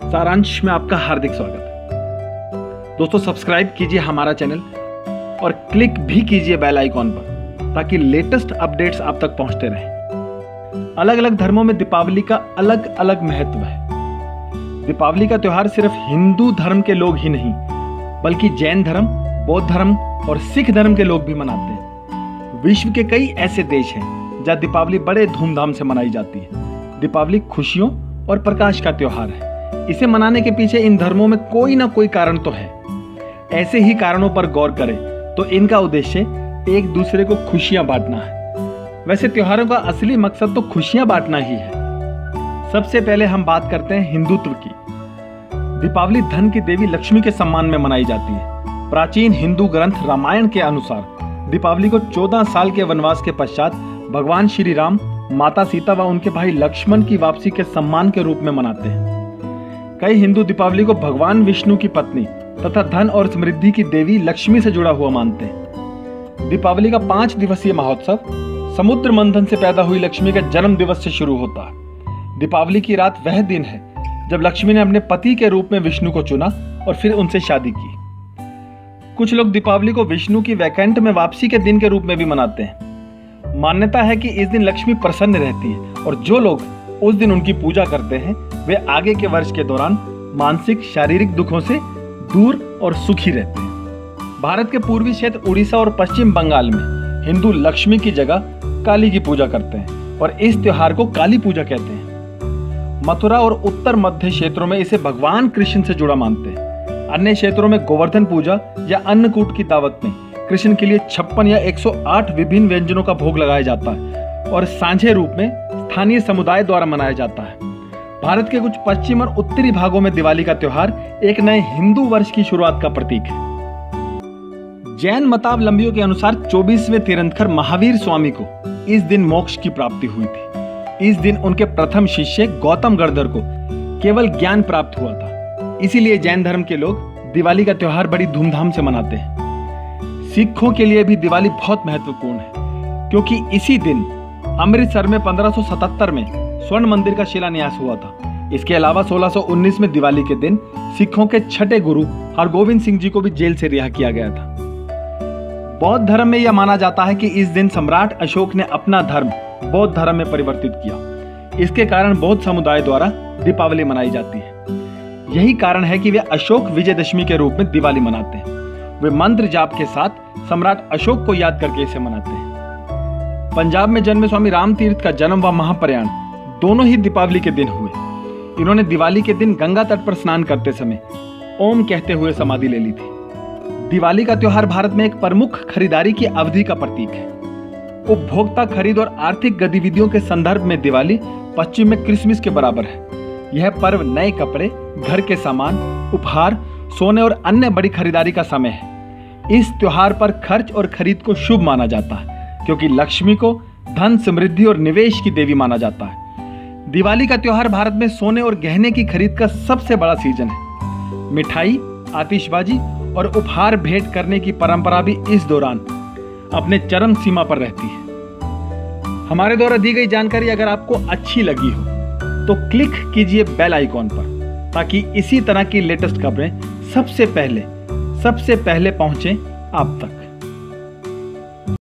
सारांश में आपका हार्दिक स्वागत है। दोस्तों, सब्सक्राइब कीजिए हमारा चैनल और क्लिक भी कीजिए बेल आइकॉन पर ताकि लेटेस्ट अपडेट्स आप तक पहुंचते रहें। अलग अलग धर्मों में दीपावली का अलग अलग महत्व है। दीपावली का त्योहार सिर्फ हिंदू धर्म के लोग ही नहीं बल्कि जैन धर्म, बौद्ध धर्म और सिख धर्म के लोग भी मनाते हैं। विश्व के कई ऐसे देश हैं जहां दीपावली बड़े धूमधाम से मनाई जाती है। दीपावली खुशियों और प्रकाश का त्योहार है। इसे मनाने के पीछे इन धर्मों में कोई ना कोई कारण तो है। ऐसे ही कारणों पर गौर करें तो इनका उद्देश्य एक दूसरे को खुशियां बांटना है। वैसे त्योहारों का असली मकसद तो खुशियां बांटना ही है। सबसे पहले हम बात करते हैं हिंदुत्व की। दीपावली धन की देवी लक्ष्मी के सम्मान में मनाई जाती है। प्राचीन हिंदू ग्रंथ रामायण के अनुसार दीपावली को 14 साल के वनवास के पश्चात भगवान श्री राम, माता सीता व उनके भाई लक्ष्मण की वापसी के सम्मान के रूप में मनाते हैं। कई हिंदू दीपावली को भगवान विष्णु की पत्नी तथा धन और समृद्धि की देवी लक्ष्मी से जुड़ा हुआ मानते हैं। दीपावली का 5 दिवसीय महोत्सव समुद्र मंथन से पैदा हुई लक्ष्मी के जन्म दिवस से शुरू होता है। दीपावली की रात वह दिन है जब लक्ष्मी ने अपने पति के रूप में विष्णु को चुना और फिर उनसे शादी की। कुछ लोग दीपावली को विष्णु की वैकुंठ में वापसी के दिन के रूप में भी मनाते हैं। मान्यता है कि इस दिन लक्ष्मी प्रसन्न रहती है और जो लोग उस दिन उनकी पूजा करते हैं वे आगे के वर्ष के दौरान मानसिक शारीरिक दुखों से दूर और सुखी रहते हैं। भारत के पूर्वी क्षेत्र उड़ीसा और पश्चिम बंगाल में हिंदू लक्ष्मी की जगह काली की पूजा करते हैं और इस त्योहार को काली पूजा कहते हैं। मथुरा और उत्तर मध्य क्षेत्रों में इसे भगवान कृष्ण से जुड़ा मानते हैं। अन्य क्षेत्रों में गोवर्धन पूजा या अन्नकूट की दावत में कृष्ण के लिए 56 या 108 विभिन्न व्यंजनों का भोग लगाया जाता है और सांझे रूप में स्थानीय समुदाय द्वारा मनाया जाता है। भारत के कुछ पश्चिम और उत्तरी भागों में दिवाली का त्योहार एक नए हिंदू वर्ष की शुरुआत का प्रतीक है। जैन मतावलंबियों के अनुसार 24वें तीर्थंकर महावीर स्वामी को इस दिन मोक्ष की प्राप्ति हुई थी। इस दिन उनके प्रथम शिष्य गौतम गर्दर को केवल ज्ञान प्राप्त हुआ था। इसीलिए जैन धर्म के लोग दिवाली का त्योहार बड़ी धूमधाम से मनाते हैं। सिखों के लिए भी दिवाली बहुत महत्वपूर्ण है क्योंकि इसी दिन अमृतसर में 1577 में स्वर्ण मंदिर का शिलान्यास हुआ था। इसके अलावा 1619 में दिवाली के दिन सिखों के छठे गुरु हरगोविंद सिंह जी को भी जेल से रिहा किया गया था। बौद्ध धर्म में यह माना जाता है कि इस दिन सम्राट अशोक ने अपना धर्म बौद्ध धर्म में परिवर्तित किया। इसके कारण बौद्ध समुदाय द्वारा दीपावली मनाई जाती है। यही कारण है कि वे अशोक विजयदशमी के रूप में दिवाली मनाते हैं। वे मंत्र जाप के साथ सम्राट अशोक को याद करके इसे मनाते हैं। पंजाब में जन्मे स्वामी राम तीर्थ का जन्म व महाप्रयाण दोनों ही दीपावली के दिन हुए। इन्होंने दिवाली के दिन गंगा तट पर स्नान करते समय ओम कहते हुए समाधि ले ली थी। दिवाली का त्योहार भारत में एक प्रमुख खरीदारी की अवधि का प्रतीक है। उपभोक्ता खरीद और आर्थिक गतिविधियों के संदर्भ में दिवाली पश्चिम में क्रिसमस के बराबर है। यह पर्व नए कपड़े, घर के सामान, उपहार, सोने और अन्य बड़ी खरीदारी का समय है। इस त्योहार पर खर्च और खरीद को शुभ माना जाता है क्योंकि लक्ष्मी को धन, समृद्धि और निवेश की देवी माना जाता है। दिवाली का त्योहार भारत में सोने और गहने की खरीद का सबसे बड़ा सीजन है। मिठाई, आतिशबाजी और उपहार भेंट करने की परंपरा भी इस दौरान अपने चरम सीमा पर रहती है। हमारे द्वारा दी गई जानकारी अगर आपको अच्छी लगी हो तो क्लिक कीजिए बेल आइकॉन पर ताकि इसी तरह की लेटेस्ट खबरें सबसे पहले पहुंचे आप तक।